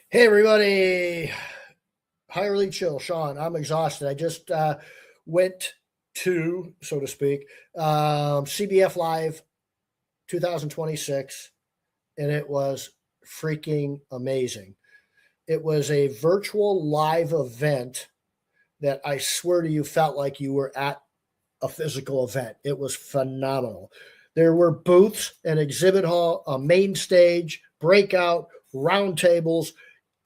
Hey, everybody. Hirely chill, Shawn. I'm exhausted. I just went to, so to speak, CBF Live 2026, and it was freaking amazing. It was a virtual live event that I swear to you felt like you were at a physical event. It was phenomenal. There were booths, an exhibit hall, a main stage, breakout, round tables,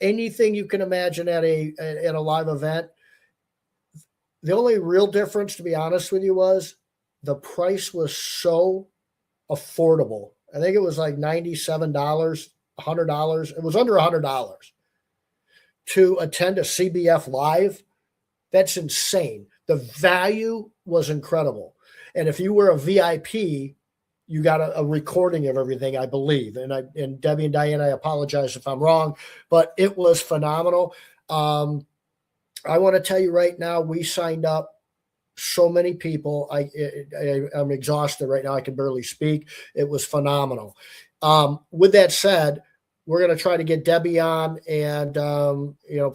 anything you can imagine at a live event. The only real difference, to be honest with you, was the price was so affordable. I think it was like $97, $100. It was under $100 to attend a CBF live. That's insane. The value was incredible. And if you were a VIP, you got a recording of everything, I believe. And Debbie and Diane, I apologize if I'm wrong, but it was phenomenal. I want to tell you right now, we signed up so many people. I'm exhausted right now. I can barely speak. It was phenomenal. With that said, we're going to try to get Debbie on and,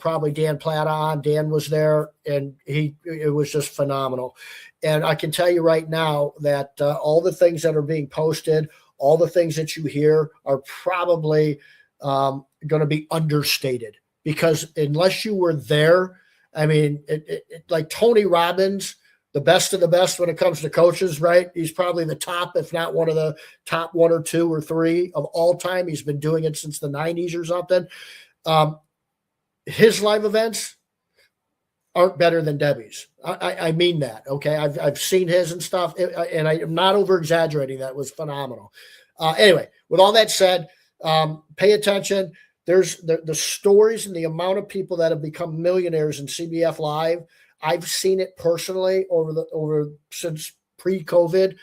probably Dan Platt on. Dan was there and it was just phenomenal. And I can tell you right now that all the things that are being posted, all the things that you hear are probably going to be understated, because unless you were there, I mean, like Tony Robbins, the best of the best when it comes to coaches, right? He's probably the top, if not one of the top one or two or three of all time. He's been doing it since the 90s or something. His live events aren't better than Debbie's. I mean that, okay? I've seen his and stuff, and I'm not over-exaggerating. That was phenomenal. Anyway, with all that said, pay attention. There's the stories and the amount of people that have become millionaires in CBF Live. I've seen it personally over since pre-COVID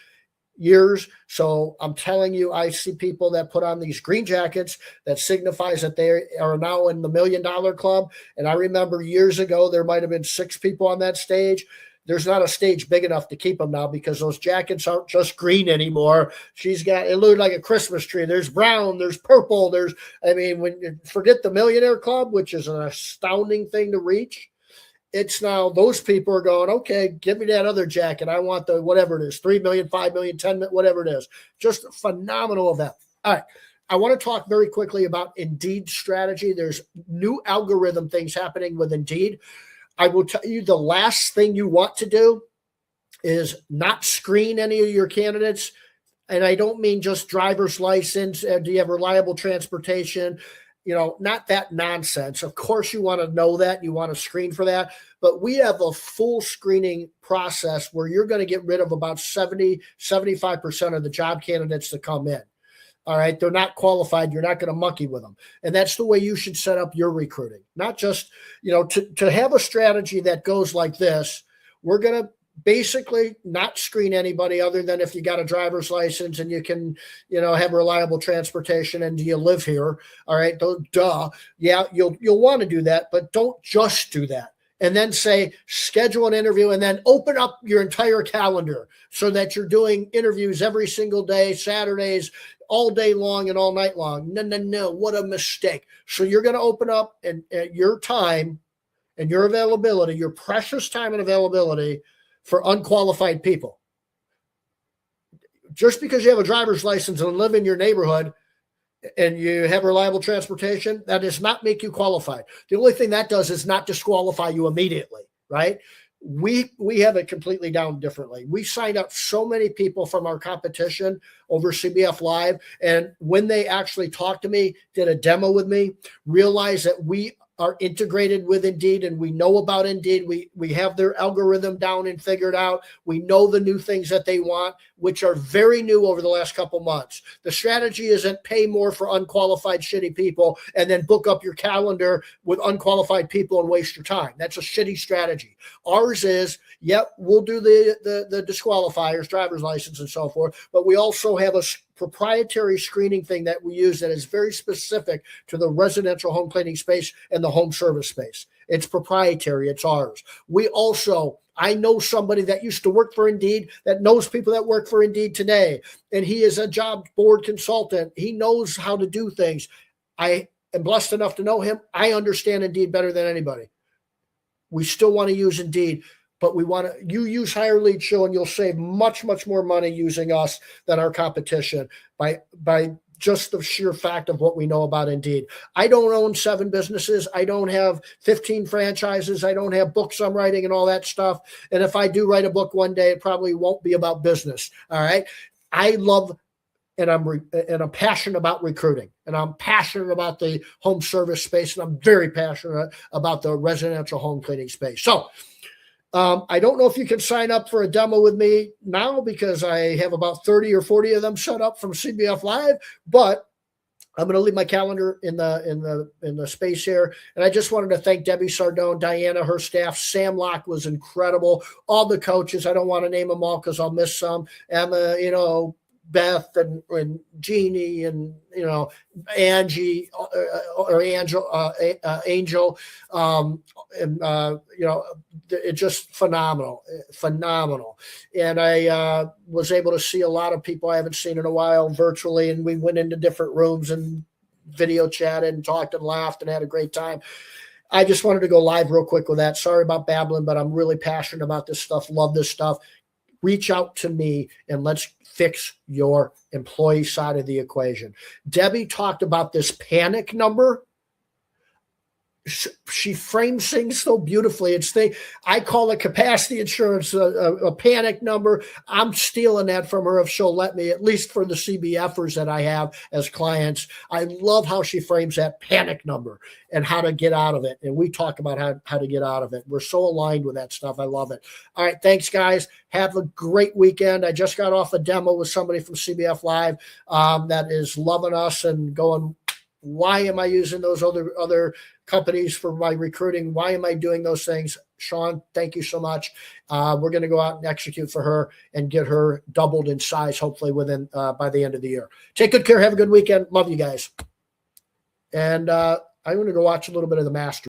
years. So I'm telling you, I see people that put on these green jackets that signifies that they are now in the $1 Million Club. And I remember years ago, there might have been 6 people on that stage. There's not a stage big enough to keep them now, because those jackets aren't just green anymore. It looked like a Christmas tree. There's brown, there's purple. When you forget the Millionaire Club, which is an astounding thing to reach. It's now those people are going, okay, give me that other jacket. I want the whatever it is, 3 million, 5 million, 10 million, whatever it is. Just a phenomenal event. All right. I want to talk very quickly about Indeed strategy. There's new algorithm things happening with Indeed. I will tell you, the last thing you want to do is not screen any of your candidates. And I don't mean just driver's license. Do you have reliable transportation? Not that nonsense. Of course, you want to know that. You want to screen for that. But we have a full screening process where you're going to get rid of about 75% of the job candidates that come in. All right. They're not qualified. You're not going to monkey with them. And that's the way you should set up your recruiting. Not just, to have a strategy that goes like this. We're going to basically not screen anybody other than if you got a driver's license and you can, have reliable transportation and do you live here? All right. Duh. Yeah, you'll want to do that, but don't just do that. And then say, schedule an interview and then open up your entire calendar so that you're doing interviews every single day, Saturdays, all day long and all night long. No. What a mistake. So you're going to open up and your time and your availability, your precious time and availability for unqualified people. Just because you have a driver's license and live in your neighborhood and you have reliable transportation, that does not make you qualified. The only thing that does is not disqualify you immediately, right? We have it completely down differently. We signed up so many people from our competition over CBF Live, and when they actually talked to me, did a demo with me, realized that we are integrated with Indeed and we know about Indeed. We have their algorithm down and figured out. We know the new things that they want, which are very new over the last couple months. The strategy isn't pay more for unqualified shitty people and then book up your calendar with unqualified people and waste your time. That's a shitty strategy. Ours is, we'll do the disqualifiers, driver's license and so forth, but we also have a proprietary screening thing that we use that is very specific to the residential home cleaning space and the home service space. It's proprietary. It's ours. I know somebody that used to work for Indeed that knows people that work for Indeed today, and he is a job board consultant. He knows how to do things. I am blessed enough to know him. I understand Indeed better than anybody. We still want to use Indeed, but we want to, you use Higher Lead Show and you'll save much, much more money using us than our competition by just the sheer fact of what we know about Indeed. I don't own 7 businesses. I don't have 15 franchises. I don't have books I'm writing and all that stuff. And if I do write a book one day, it probably won't be about business. All right. I love and I'm passionate about recruiting, and I'm passionate about the home service space, and I'm very passionate about the residential home cleaning space. So I don't know if you can sign up for a demo with me now because I have about 30 or 40 of them set up from CBF Live, but I'm going to leave my calendar in the space here. And I just wanted to thank Debbie Sardone, Diana, her staff. Sam Locke was incredible. All the coaches, I don't want to name them all because I'll miss some. Emma, Beth and Jeannie and Angie or Angel, it's just phenomenal. And I was able to see a lot of people I haven't seen in a while virtually, and we went into different rooms and video chatted and talked and laughed and had a great time. I just wanted to go live real quick with that. Sorry about babbling, but I'm really passionate about this stuff. Love this stuff. Reach out to me and let's fix your employee side of the equation. Debbie talked about this panic number. She frames things so beautifully. I call it capacity insurance, a panic number. I'm stealing that from her if she'll let me, at least for the CBFers that I have as clients. I love how she frames that panic number and how to get out of it. And we talk about how to get out of it. We're so aligned with that stuff. I love it. All right. Thanks, guys. Have a great weekend. I just got off a demo with somebody from CBF Live that is loving us and going, why am I using those other companies for my recruiting? Why am I doing those things? Shawn, thank you so much. We're going to go out and execute for her and get her doubled in size, hopefully within by the end of the year. Take good care. Have a good weekend. Love you guys. And I'm going to go watch a little bit of the Masters.